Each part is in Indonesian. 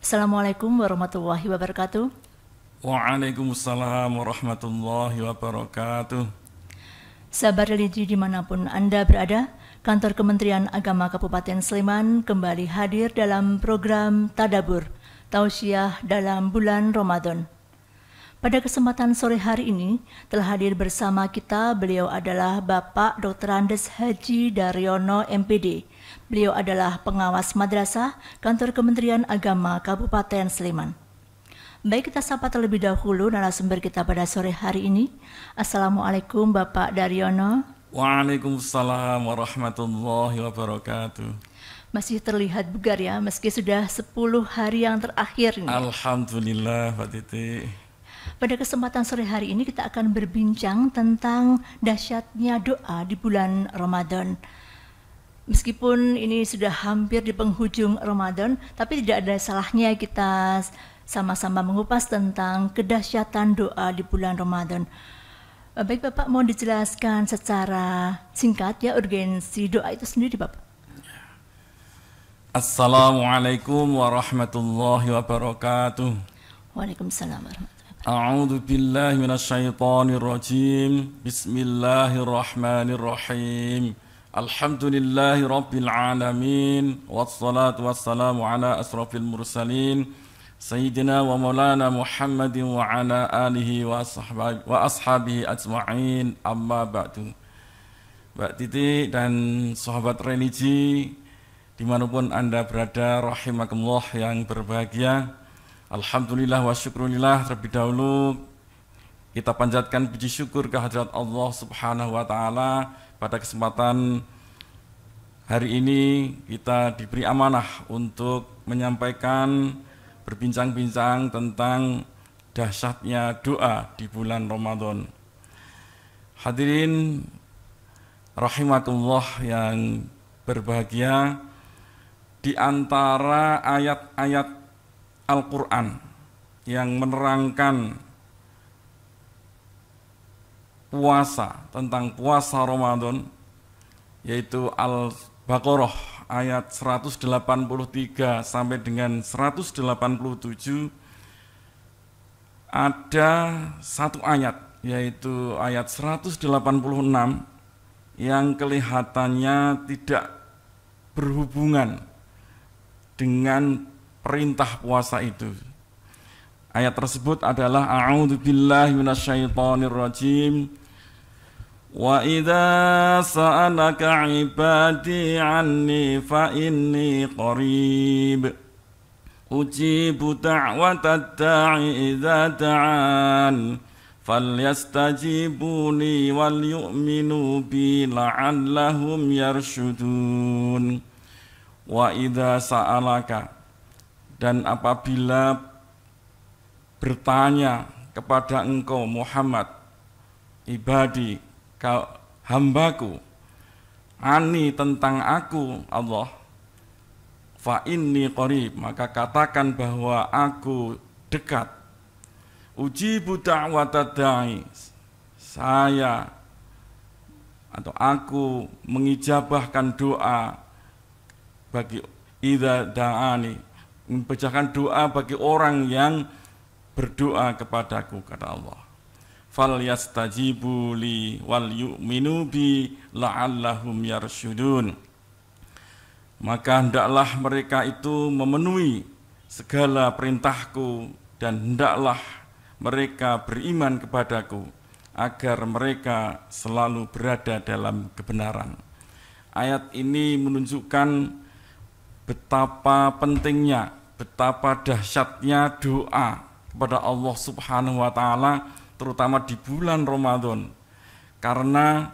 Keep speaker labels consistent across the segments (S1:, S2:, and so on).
S1: Assalamualaikum warahmatullahi wabarakatuh.
S2: Waalaikumsalam warahmatullahi wabarakatuh.
S1: Sahabat religi dimanapun Anda berada, Kantor Kementerian Agama Kabupaten Sleman kembali hadir dalam program Tadabbur, Tausiah dalam bulan Ramadan. Pada kesempatan sore hari ini telah hadir bersama kita, beliau adalah Bapak Dr. Andes Haji Daryono MPD. Beliau adalah pengawas madrasah Kantor Kementerian Agama Kabupaten Sleman. Baik, kita sapa terlebih dahulu narasumber kita pada sore hari ini. Assalamualaikum Bapak Daryono.
S2: Waalaikumsalam warahmatullahi wabarakatuh.
S1: Masih terlihat bugar ya, meski sudah 10 hari yang terakhir ini.
S2: Alhamdulillah Pak Titi.
S1: Pada kesempatan sore hari ini kita akan berbincang tentang dahsyatnya doa di bulan Ramadan. Meskipun ini sudah hampir di penghujung Ramadan, tapi tidak ada salahnya kita sama-sama mengupas tentang kedahsyatan doa di bulan Ramadan. Baik Bapak, mau dijelaskan secara singkat ya urgensi doa itu sendiri Bapak?
S2: Assalamualaikum warahmatullahi wabarakatuh.
S1: Waalaikumsalam warahmatullahi wabarakatuh.
S2: A'udzu billahi minasyaitonir rajim. Bismillahirrahmanirrahim. Alhamdulillahi rabbil alamin. Wassalatu wassalamu ala asrafil mursalin. Sayyidina wa maulana Muhammadin wa ala alihi wa ashabihi ajma'in. Amma ba'du. Mbak Titi dan sahabat religi dimanapun Anda berada, rahimakumullah yang berbahagia. Alhamdulillah wa syukurillah, terlebih dahulu kita panjatkan puji syukur kehadirat Allah Subhanahu wa Ta'ala. Pada kesempatan hari ini kita diberi amanah untuk menyampaikan berbincang-bincang tentang dahsyatnya doa di bulan Ramadan. Hadirin rahimakumullah yang berbahagia, di antara ayat-ayat Al-Quran yang menerangkan puasa, tentang puasa Ramadan, yaitu Al-Baqarah ayat 183 sampai dengan 187, ada satu ayat, yaitu ayat 186 yang kelihatannya tidak berhubungan dengan perintah puasa itu. Ayat tersebut adalah A'udzu billahi minasyaitonir rajim. Wa idza sa'alaka 'ibadi 'anni fa inni qarib. Ujibu da'watad da'i idza da'an. Falyastajibuni wal yu'minu bi la'allahum yarshudun. Wa idza sa'alaka, dan apabila bertanya kepada engkau Muhammad, ibadi, hambaku, ani, tentang aku Allah, fa inni qarib, maka katakan bahwa aku dekat. Ujibu da'watad da'i, saya atau aku mengijabahkan doa bagi idza da'ani, membacakan doa bagi orang yang berdoa kepadaku, kata Allah. Fal yastajibu li wal yu'minu bi la'allahum yarshudun. Maka hendaklah mereka itu memenuhi segala perintahku dan hendaklah mereka beriman kepadaku agar mereka selalu berada dalam kebenaran. Ayat ini menunjukkan betapa pentingnya, betapa dahsyatnya doa kepada Allah Subhanahu wa Ta'ala, terutama di bulan Ramadan, karena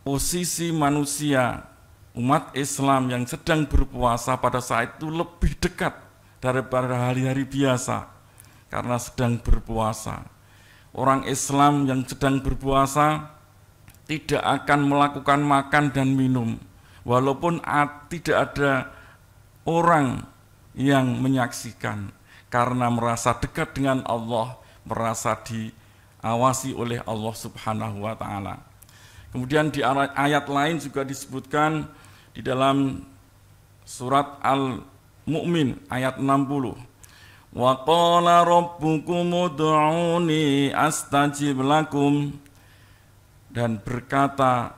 S2: posisi manusia umat Islam yang sedang berpuasa pada saat itu lebih dekat daripada hari-hari biasa karena sedang berpuasa. Orang Islam yang sedang berpuasa tidak akan melakukan makan dan minum, walaupun tidak ada orang yang menyaksikan, karena merasa dekat dengan Allah, merasa diawasi oleh Allah Subhanahu wa Ta'ala. Kemudian di ayat lain juga disebutkan di dalam surat Mukmin ayat 60. Wa qala rabbukum ud'uni astajib lakum, dan berkata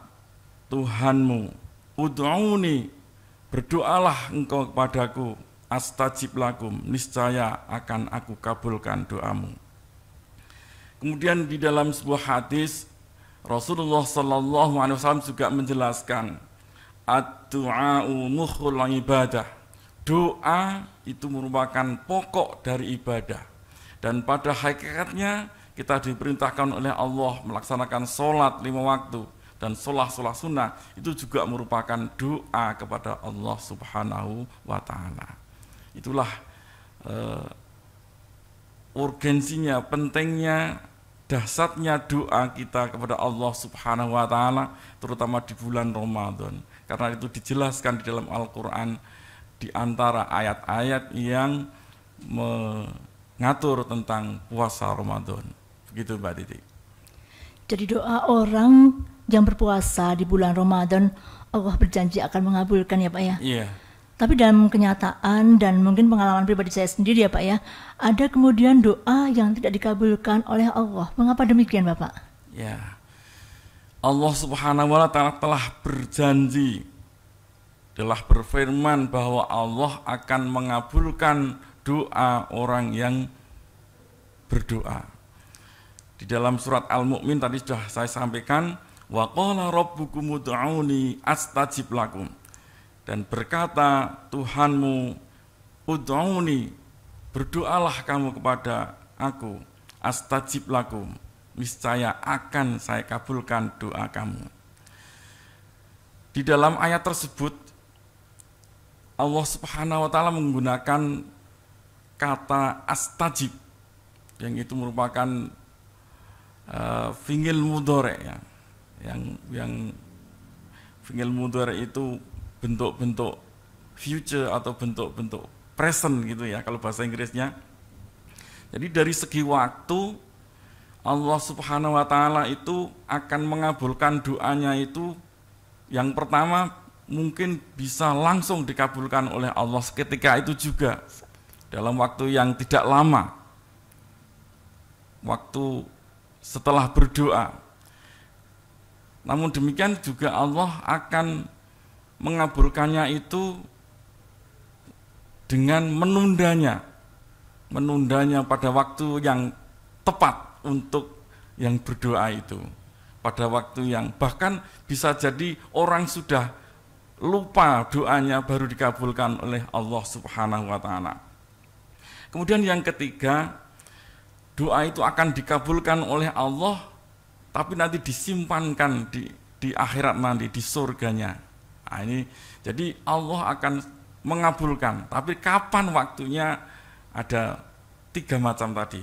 S2: Tuhanmu, ud'uni, berdoalah engkau kepadaku, astajib lakum, niscaya akan aku kabulkan doamu. Kemudian di dalam sebuah hadis Rasulullah sallallahu alaihi wasallam juga menjelaskan ad-du'a'u mukhul ibadah. Doa itu merupakan pokok dari ibadah. Dan pada hakikatnya kita diperintahkan oleh Allah melaksanakan sholat 5 waktu dan sholat sunnah, itu juga merupakan doa kepada Allah Subhanahu wa Ta'ala. Itulah urgensinya, pentingnya, dahsyatnya doa kita kepada Allah Subhanahu wa Ta'ala, terutama di bulan Ramadan. Karena itu dijelaskan di dalam Al-Quran di antara ayat-ayat yang mengatur tentang puasa Ramadan. Begitu Mbak Titi.
S1: Jadi doa orang yang berpuasa di bulan Ramadan, Allah berjanji akan mengabulkan ya Pak ya?
S2: Iya.
S1: Tapi dalam kenyataan dan mungkin pengalaman pribadi saya sendiri ya Pak ya, ada kemudian doa yang tidak dikabulkan oleh Allah. Mengapa demikian Bapak?
S2: Ya, Allah Subhanahu wa Ta'ala telah berjanji, telah berfirman bahwa Allah akan mengabulkan doa orang yang berdoa. Di dalam surat Al-Mu'min tadi sudah saya sampaikan, wa qala rabbukum ud'uni astajib lakum, dan berkata Tuhanmu, ud'uni, berdoalah kamu kepada aku, astajib lakum, niscaya akan saya kabulkan doa kamu. Di dalam ayat tersebut Allah Subhanahu wa Ta'ala menggunakan kata astajib, yang itu merupakan fi'il mudhari ya. Yang fi'il mudhari itu bentuk-bentuk future atau bentuk-bentuk present gitu ya kalau bahasa Inggrisnya. Jadi dari segi waktu Allah Subhanahu wa Ta'ala itu akan mengabulkan doanya itu, yang pertama mungkin bisa langsung dikabulkan oleh Allah seketika itu juga dalam waktu yang tidak lama, waktu setelah berdoa. Namun demikian juga Allah akan mengabulkannya itu dengan menundanya pada waktu yang tepat untuk yang berdoa itu, pada waktu yang bahkan bisa jadi orang sudah lupa doanya baru dikabulkan oleh Allah Subhanahu wa Ta'ala. Kemudian yang ketiga, doa itu akan dikabulkan oleh Allah, tapi nanti disimpankan di akhirat nanti, di surganya. Nah, ini jadi Allah akan mengabulkan, tapi kapan waktunya ada 3 macam tadi.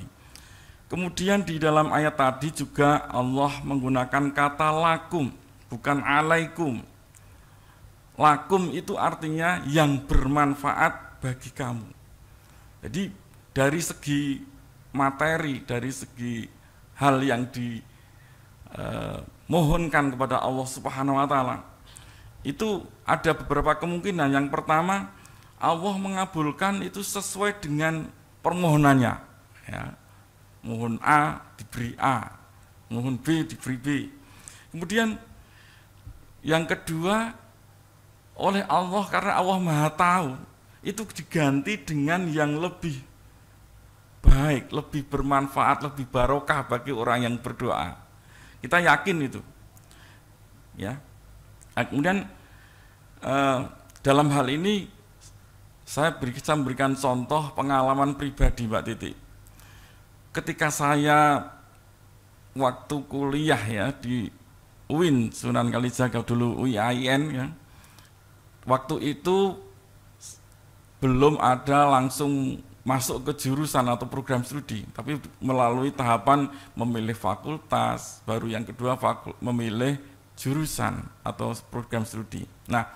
S2: Kemudian di dalam ayat tadi juga Allah menggunakan kata lakum, bukan alaikum. Lakum itu artinya yang bermanfaat bagi kamu. Jadi dari segi materi, dari segi hal yang dimohonkan kepada Allah Subhanahu wa Ta'ala, itu ada beberapa kemungkinan. Yang pertama, Allah mengabulkan itu sesuai dengan permohonannya ya. Mohon A diberi A, mohon B diberi B. Kemudian yang kedua, oleh Allah, karena Allah Maha Tahu, itu diganti dengan yang lebih baik, lebih bermanfaat, lebih barokah bagi orang yang berdoa. Kita yakin itu. Ya. Nah, kemudian dalam hal ini saya bisa memberikan contoh pengalaman pribadi Mbak Titi. Ketika saya waktu kuliah ya di UIN Sunan Kalijaga, dulu UIAIN ya. Waktu itu belum ada langsung masuk ke jurusan atau program studi, tapi melalui tahapan memilih fakultas, baru yang kedua memilih jurusan atau program studi. Nah,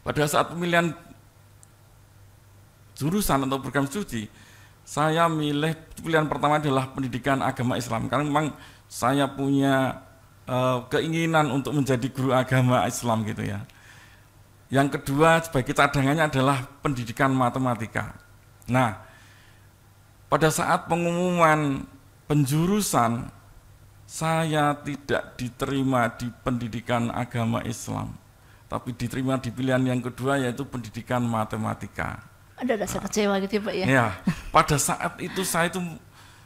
S2: pada saat pemilihan jurusan atau program studi, saya milih pilihan pertama adalah pendidikan agama Islam, karena memang saya punya keinginan untuk menjadi guru agama Islam gitu ya. Yang kedua sebagai cadangannya adalah pendidikan matematika. Nah, pada saat pengumuman penjurusan, saya tidak diterima di pendidikan agama Islam, tapi diterima di pilihan yang kedua, yaitu pendidikan matematika.
S1: Ada rasa kecewa gitu ya Pak ya?
S2: Ya, pada saat itu saya itu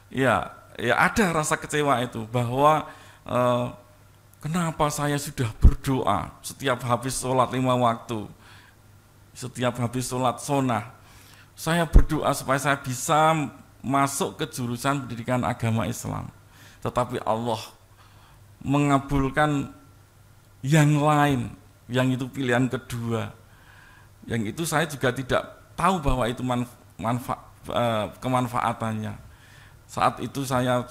S2: ya ada rasa kecewa itu, bahwa kenapa saya sudah berdoa setiap habis sholat 5 waktu, setiap habis sholat sunnah, saya berdoa supaya saya bisa masuk ke jurusan pendidikan agama Islam, tetapi Allah mengabulkan yang lain, yang itu pilihan kedua, yang itu saya juga tidak tahu bahwa itu kemanfaatannya. Saat itu saya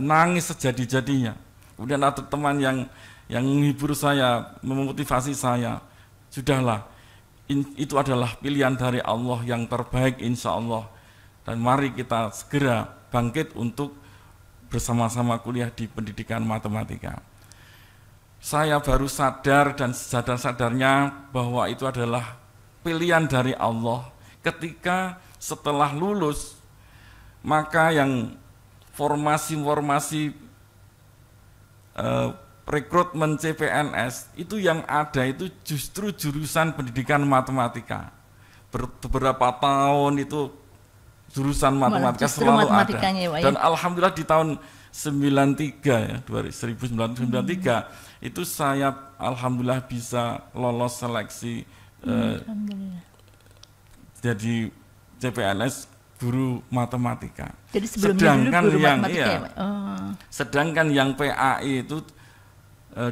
S2: nangis sejadi-jadinya. Kemudian ada teman yang menghibur saya, memotivasi saya, sudahlah, itu adalah pilihan dari Allah yang terbaik insya Allah, dan mari kita segera bangkit untuk bersama-sama kuliah di pendidikan matematika. Saya baru sadar dan sadar-sadarnya bahwa itu adalah pilihan dari Allah ketika setelah lulus, maka yang formasi rekrutmen CPNS itu yang ada itu justru jurusan pendidikan matematika. Beberapa tahun itu jurusan matematika selalu ada. Ya, dan alhamdulillah di tahun 93 ya, 1993 itu saya alhamdulillah bisa lolos seleksi jadi CPNS guru matematika.
S1: Jadi sedangkan dulu guru matematika ya,
S2: sedangkan yang PAI itu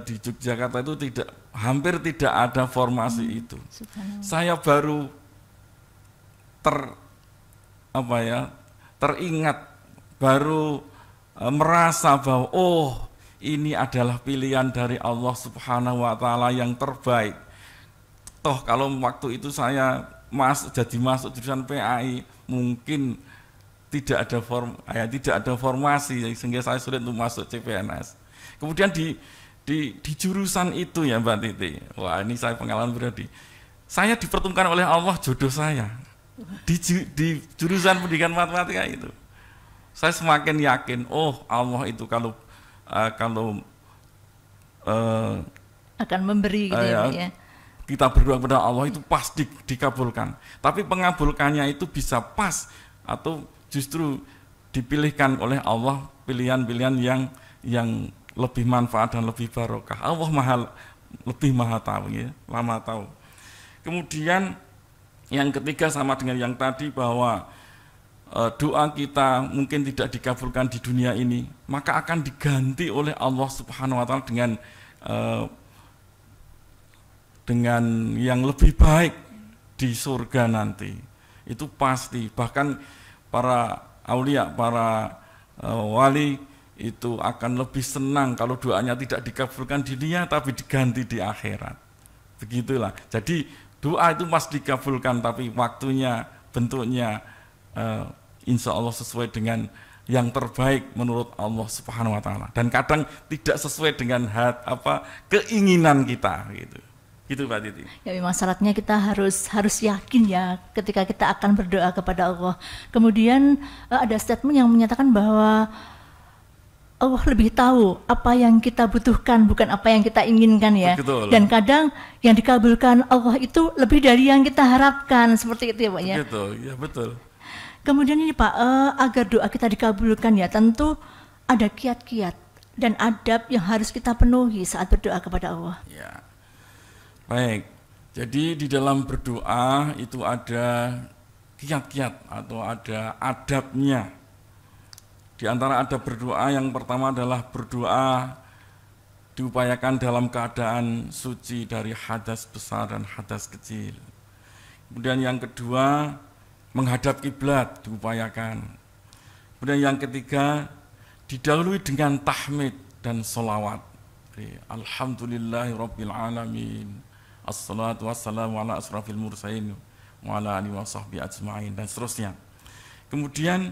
S2: di Yogyakarta itu hampir tidak ada formasi itu. Saya baru teringat, baru merasa bahwa ini adalah pilihan dari Allah Subhanahu wa taala yang terbaik. Toh kalau waktu itu saya masuk jurusan PAI mungkin tidak ada formasi, sehingga saya sulit untuk masuk CPNS. Kemudian di jurusan itu ya Mbak Titi, wah ini saya pengalaman pribadi, saya dipertemukan oleh Allah jodoh saya di jurusan pendidikan matematika itu. Saya semakin yakin, Allah itu kalau
S1: akan memberi gitu ya.
S2: Kita berdoa kepada Allah itu pasti dikabulkan. Tapi pengabulkannya itu bisa pas atau justru dipilihkan oleh Allah pilihan-pilihan yang lebih manfaat dan lebih barokah. Allah lebih maha tahu ya, lama tahu. Kemudian yang ketiga sama dengan yang tadi, bahwa doa kita mungkin tidak dikabulkan di dunia ini, maka akan diganti oleh Allah Subhanahu wa taala dengan yang lebih baik di surga nanti. Itu pasti. Bahkan para aulia, para wali itu akan lebih senang kalau doanya tidak dikabulkan di dunia tapi diganti di akhirat. Begitulah. Jadi doa itu pasti dikabulkan, tapi waktunya, bentuknya insya Allah sesuai dengan yang terbaik menurut Allah Subhanahu wa taala. Dan kadang tidak sesuai dengan keinginan kita gitu. Gitu Pak Titi.
S1: Ya memang syaratnya kita harus yakin ya ketika kita akan berdoa kepada Allah. Kemudian ada statement yang menyatakan bahwa Allah lebih tahu apa yang kita butuhkan, bukan apa yang kita inginkan ya.
S2: Betul.
S1: Dan kadang yang dikabulkan Allah itu lebih dari yang kita harapkan, seperti itu ya Pak ya.
S2: Betul, ya betul.
S1: Kemudian ini Pak, agar doa kita dikabulkan ya tentu ada kiat-kiat dan adab yang harus kita penuhi saat berdoa kepada Allah.
S2: Ya. Baik, jadi di dalam berdoa itu ada kiat-kiat atau ada adabnya. Di antara adab berdoa yang pertama adalah berdoa diupayakan dalam keadaan suci dari hadas besar dan hadas kecil. Kemudian yang kedua, menghadap kiblat diupayakan. Kemudian yang ketiga, didahului dengan tahmid dan sholawat. Alhamdulillahirabbil alamin. Assalatu wassalamu ala asrafil mursalin wa ala alihi wa sahbihi ajma'in, dan seterusnya. Kemudian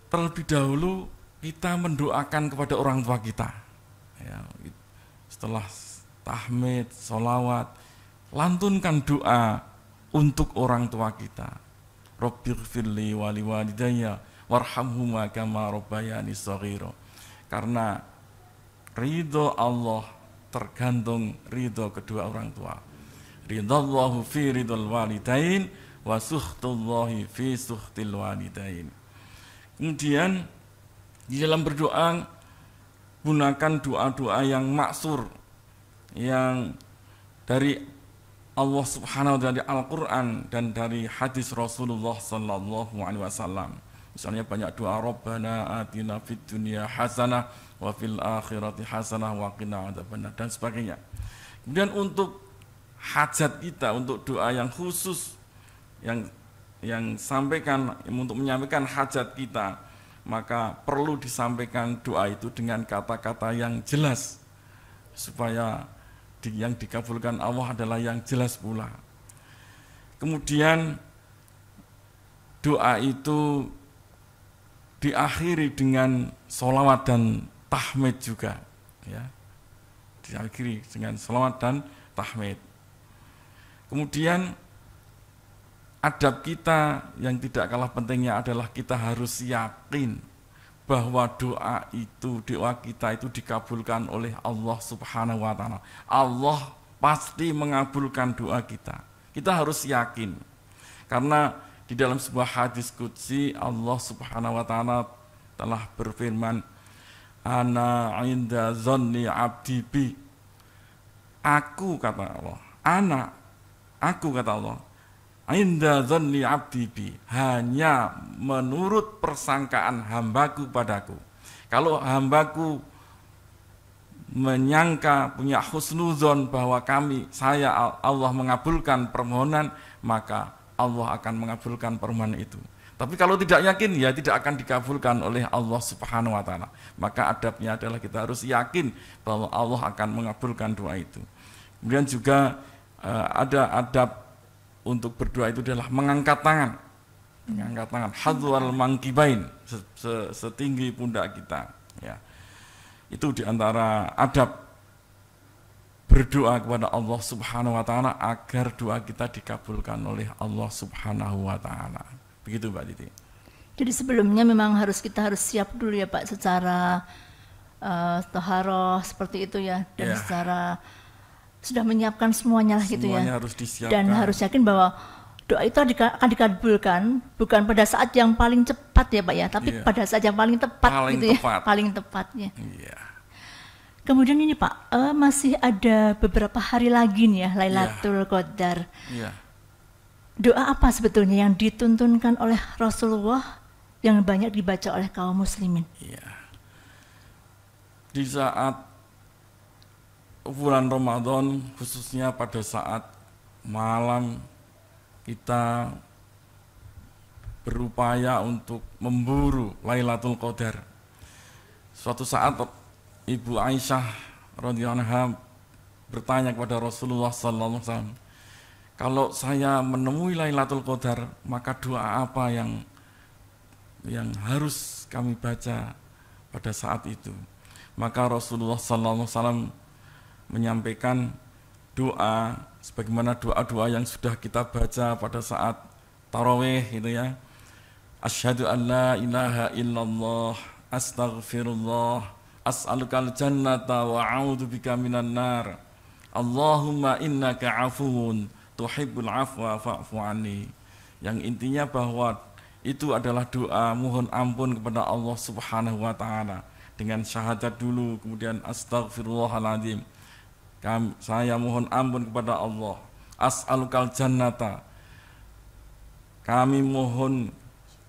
S2: terlebih dahulu kita mendoakan kepada orang tua kita ya, setelah tahmid, sholawat, lantunkan doa untuk orang tua kita. Rabbighfirli wa liwalidayya warhamhuma kama rabbayani shaghira. Karena ridho Allah tergantung ridho kedua orang tua. Ridallahu fi ridhal walidain wa sukhtullahi fi sukhtil walidain. Kemudian di dalam berdoa gunakan doa-doa yang maksur, yang dari Allah Subhanahu wa ta'ala, dari Al-Quran dan dari hadis Rasulullah sallallahu alaihi wasallam. Misalnya banyak doa, Rabbana atina fid dunya hasanah wa fil akhirati hasanah wa qina adzabannar dan sebagainya. Kemudian untuk hajat kita, untuk doa yang khusus yang sampaikan untuk menyampaikan hajat kita, maka perlu disampaikan doa itu dengan kata-kata yang jelas supaya yang dikabulkan Allah adalah yang jelas pula. Kemudian doa itu diakhiri dengan sholawat dan tahmid juga, ya. Diakhiri dengan sholawat dan tahmid. Kemudian adab kita yang tidak kalah pentingnya adalah kita harus yakin bahwa doa kita itu dikabulkan oleh Allah Subhanahu wa ta'ala. Allah pasti mengabulkan doa kita. Kita harus yakin. Karena di dalam sebuah hadis qudsi Allah Subhanahu wa ta'ala telah berfirman, Ana inda dhanni abdi bi. Aku kata Allah, aku kata Allah, inda dhanni abdi bi, hanya menurut persangkaan hambaku padaku. Kalau hambaku menyangka, punya husnuzon bahwa Allah mengabulkan permohonan, maka Allah akan mengabulkan permohonan itu. Tapi kalau tidak yakin, ya tidak akan dikabulkan oleh Allah Subhanahu wa ta'ala. Maka adabnya adalah kita harus yakin bahwa Allah akan mengabulkan doa itu. Kemudian juga ada adab untuk berdoa itu adalah mengangkat tangan. Mengangkat tangan, hadwal mangkibain, setinggi pundak kita, ya. Itu diantara adab berdoa kepada Allah Subhanahu wa ta'ala agar doa kita dikabulkan oleh Allah Subhanahu wa ta'ala. Begitu Mbak Titi.
S1: Jadi sebelumnya memang kita harus siap dulu ya Pak, secara taharah seperti itu ya, dan secara sudah menyiapkan semuanya lah gitu ya.
S2: Semuanya harus disiapkan.
S1: Dan harus yakin bahwa doa itu akan dikabulkan bukan pada saat yang paling cepat ya Pak ya, tapi pada saat yang paling tepat gitu ya, paling tepatnya. Kemudian ini Pak, masih ada beberapa hari lagi nih ya Lailatul Qadar. Doa apa sebetulnya yang dituntunkan oleh Rasulullah yang banyak dibaca oleh kaum muslimin?
S2: Di saat bulan Ramadan, khususnya pada saat malam, kita berupaya untuk memburu Lailatul Qadar. Suatu saat Ibu Aisyah radhiyallahu anha bertanya kepada Rasulullah sallallahu alaihi wasallam, kalau saya menemui Lailatul Qadar, maka doa apa yang harus kami baca pada saat itu? Maka Rasulullah sallallahu alaihi wasallam menyampaikan doa sebagaimana doa-doa yang sudah kita baca pada saat tarawih itu ya. Asyhadu an la ilaha illallah, astaghfirullah, as'alukal jannata wa a'udzubika minan nar. Allahumma innaka afuwun tuhibbul afwa fa'fu anni. Yang intinya bahwa itu adalah doa mohon ampun kepada Allah Subhanahu wa ta'ala dengan syahadat dulu, kemudian astaghfirullahaladzim, saya mohon ampun kepada Allah. As'alukal jannata, kami mohon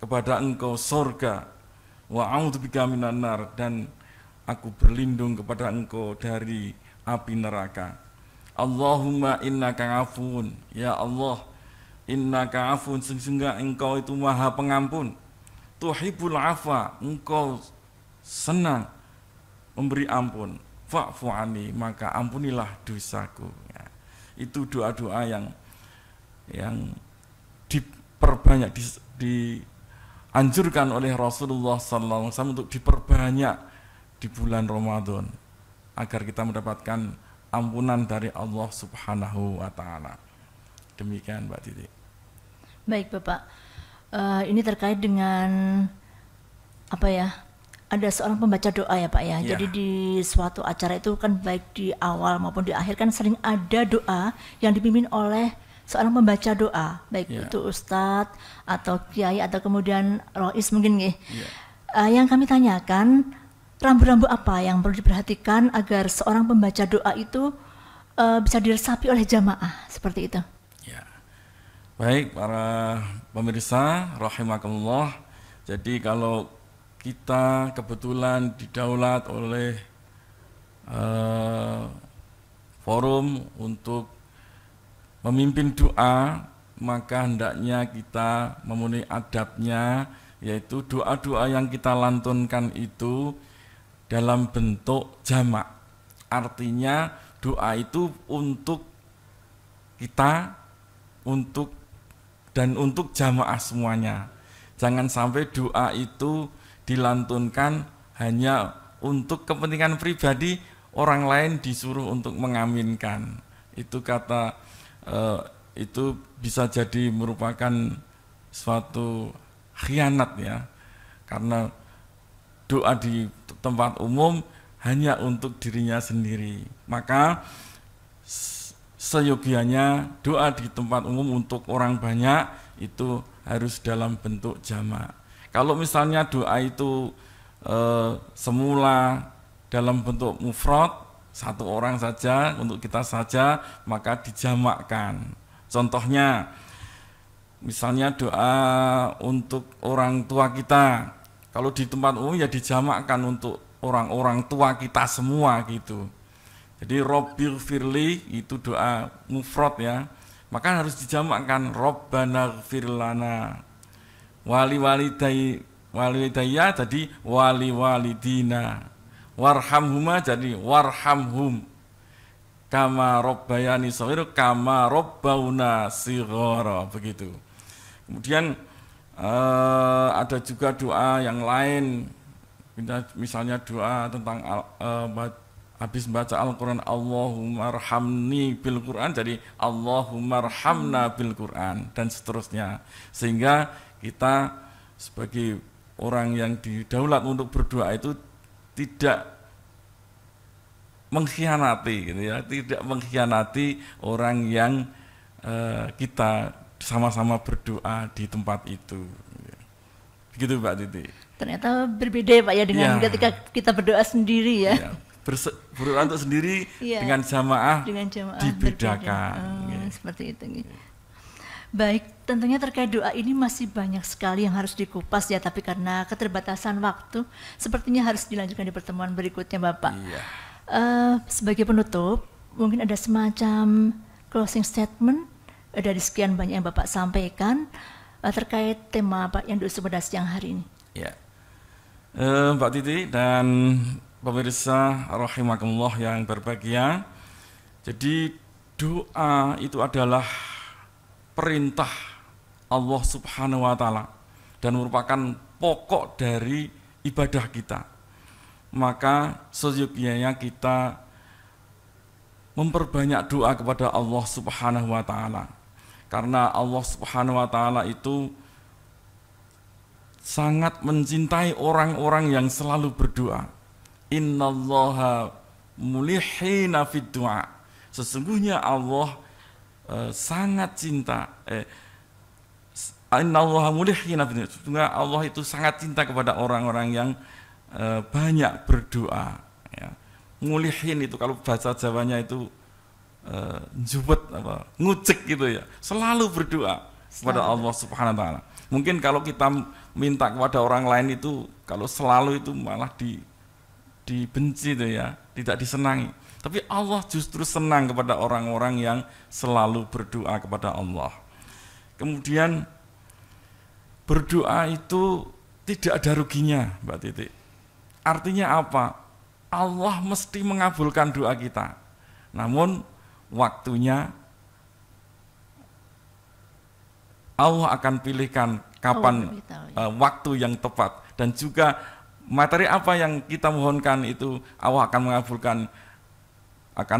S2: kepada engkau surga. Wa a'udzubika minan nar, dan aku berlindung kepada engkau dari api neraka. Allahumma innaka afuun, ya Allah, innaka afuun, sesungguhnya engkau itu maha pengampun. Tuhibbul afwa, engkau senang memberi ampun. Fa'fu anni, maka ampunilah dosaku. Ya. Itu doa-doa yang diperbanyak, dianjurkan oleh Rasulullah SAW untuk diperbanyak di bulan Ramadan. agar kita mendapatkan ampunan dari Allah Subhanahu wa taala. Demikian Mbak Titi.
S1: Baik Bapak, ini terkait dengan apa ya? Ada seorang pembaca doa ya Pak ya.
S2: Ya.
S1: Jadi di suatu acara itu kan baik di awal maupun di akhir kan sering ada doa yang dipimpin oleh seorang pembaca doa, baik
S2: Ya.
S1: itu ustadz atau kiai atau kemudian rois mungkin nggih.
S2: Ya.
S1: Yang kami tanyakan, rambu-rambu apa yang perlu diperhatikan agar seorang pembaca doa itu bisa diresapi oleh jamaah seperti itu?
S2: Ya. Baik para pemirsa rahimakumullah. Jadi kalau kita kebetulan didaulat oleh forum untuk memimpin doa, maka hendaknya kita memenuhi adabnya, yaitu doa-doa yang kita lantunkan itu dalam bentuk jamak. Artinya doa itu untuk kita, untuk jamaah semuanya. Jangan sampai doa itu dilantunkan hanya untuk kepentingan pribadi, orang lain disuruh untuk mengaminkan. Itu itu bisa jadi merupakan suatu khianat ya, karena doa di tempat umum hanya untuk dirinya sendiri. Maka seyogianya doa di tempat umum untuk orang banyak itu harus dalam bentuk jamak. Kalau misalnya doa itu semula dalam bentuk mufrad, satu orang saja, untuk kita saja, maka dijamakkan. Contohnya, misalnya doa untuk orang tua kita, kalau di tempat umum ya dijamakkan untuk orang-orang tua kita semua gitu. Jadi Robbil firli itu doa mufrad ya, maka harus dijamakkan Robbana gfirlana walidayya jadi walidina, warhamhuma jadi warhamhum, kama robbayani shaghira kama robbauna shighara, begitu. Kemudian ada juga doa yang lain, misalnya doa tentang habis membaca Al-Quran, Allahumma arhamni bil Quran jadi Allahumma arhamna bil Quran, dan seterusnya. Sehingga kita sebagai orang yang didaulat untuk berdoa itu tidak mengkhianati gitu ya, tidak mengkhianati orang yang kita sama-sama berdoa di tempat itu. Begitu Mbak Titi.
S1: Ternyata berbeda ya Pak ya dengan ketika kita berdoa sendiri ya.
S2: Berdoa untuk sendiri dengan jamaah dibedakan.
S1: Seperti itu. Baik, tentunya terkait doa ini masih banyak sekali yang harus dikupas ya, tapi karena keterbatasan waktu, sepertinya harus dilanjutkan di pertemuan berikutnya Bapak. Sebagai penutup, mungkin ada semacam closing statement dari sekian banyak yang Bapak sampaikan terkait tema Pak yang diusung pada siang hari ini.
S2: Ya, Mbak Titi dan pemirsa rahimakumullah yang berbahagia. Jadi doa itu adalah perintah Allah Subhanahu wa taala dan merupakan pokok dari ibadah kita. Maka seyogianya kita memperbanyak doa kepada Allah Subhanahu wa taala. Karena Allah Subhanahu wa taala itu sangat mencintai orang-orang yang selalu berdoa. Innallaha mulihina fid du'a. Sesungguhnya Allah sangat cinta. Innallaha mulihina fid du'a. Sesungguhnya Allah itu sangat cinta kepada orang-orang yang banyak berdoa. Ya. Mulihin itu kalau bahasa Jawanya itu njubet apa ngucek gitu ya, selalu berdoa kepada Allah Subhanahu wa taala. Mungkin kalau kita minta kepada orang lain itu, kalau selalu itu malah dibenci itu ya, tidak disenangi. Tapi Allah justru senang kepada orang-orang yang selalu berdoa kepada Allah. Kemudian berdoa itu tidak ada ruginya, Mbak Titi. Artinya apa? Allah mesti mengabulkan doa kita. Namun waktunya Allah akan pilihkan kapan waktu yang tepat, dan juga materi apa yang kita mohonkan itu Allah akan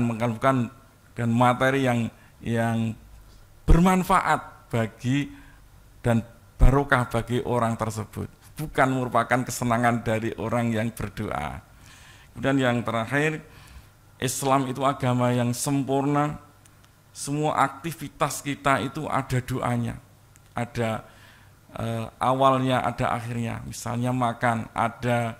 S2: mengabulkan dan materi yang bermanfaat bagi dan barokah bagi orang tersebut, bukan merupakan kesenangan dari orang yang berdoa. Kemudian yang terakhir, Islam itu agama yang sempurna. Semua aktivitas kita itu ada doanya, ada awalnya, ada akhirnya. Misalnya makan, ada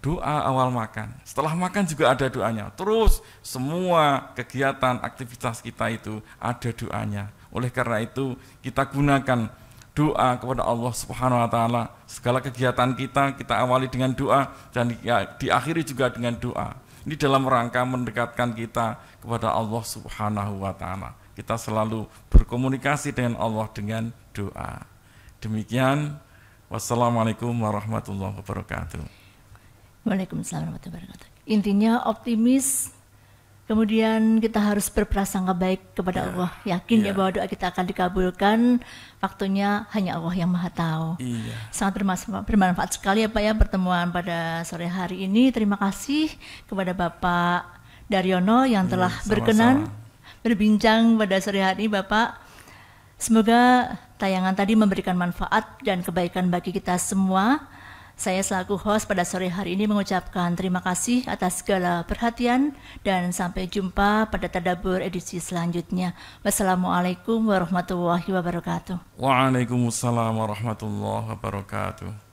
S2: doa awal makan. Setelah makan juga ada doanya. Terus semua kegiatan, aktivitas kita itu ada doanya. Oleh karena itu kita gunakan doa kepada Allah Subhanahu wa taala. Segala kegiatan kita awali dengan doa dan diakhiri juga dengan doa. Ini dalam rangka mendekatkan kita kepada Allah Subhanahu wa taala. Kita selalu berkomunikasi dengan Allah dengan doa. Demikian, wassalamualaikum warahmatullahi wabarakatuh.
S1: Waalaikumsalam warahmatullahi wabarakatuh. Intinya optimis, kemudian kita harus berprasangka baik kepada Allah. Yakin ya bahwa doa kita akan dikabulkan. Waktunya hanya Allah yang Maha Tahu. Sangat bermanfaat sekali ya Pak ya pertemuan pada sore hari ini. Terima kasih kepada Bapak Daryono yang telah berkenan berbincang pada sore hari ini Bapak. Semoga tayangan tadi memberikan manfaat dan kebaikan bagi kita semua. Saya selaku host pada sore hari ini mengucapkan terima kasih atas segala perhatian dan sampai jumpa pada Tadabbur edisi selanjutnya. Wassalamualaikum warahmatullahi wabarakatuh.
S2: Waalaikumsalam warahmatullahi wabarakatuh.